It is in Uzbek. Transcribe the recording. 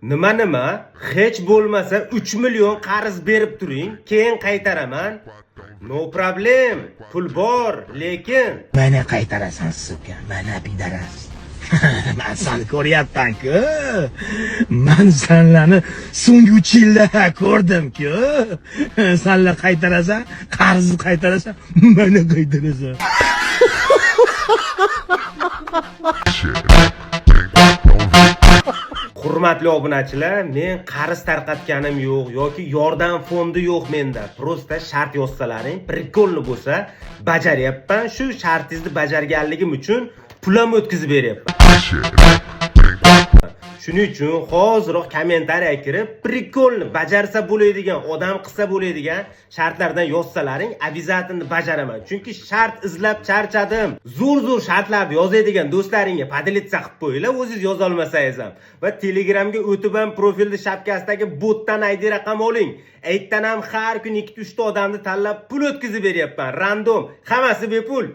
Nima? Hech bo'lmasa 3 million qarz berib turing, keyin qaytaraman. No problem. Pul bor, lekin Mana qaytarasan suka, mana pidaras. Men seni ko'ryapman-ku. Men senlarni so'nggi 3 yilda ko'rdim-ku. Senlar qaytarasan, qarzni qaytarasan, mana qaytarasan. Hurmatli obunachilar, men qarz tarqatganim yo'q yoki yordam fondi yo'q menda. Prosta shart yozsalaring, prikolni bo'lsa, bajaryapman. Shu shartingizni bajarganligim uchun pul ham o'tkazib beryapman. Shuning uchun hoziroq kommentariyaga kirib, prikolni bajarsa bo'ladigan, odam qilsa bo'ladigan shartlardan yozsalaring, obязательно bajaraman. Chunki shart izlab charchadim. Zo'r shartlarni yozadigan do'stlaringga podelitsiya qilib qo'yinglar, o'zingiz yoza olmasangiz ham. Va Telegramga o'tib ham profilni shapkasidagi botdan ID raqam oling. Aytdan ham har kun 2-3 ta odamni tanlab pul o'tkazib beryapman. Random, hammasi bepul.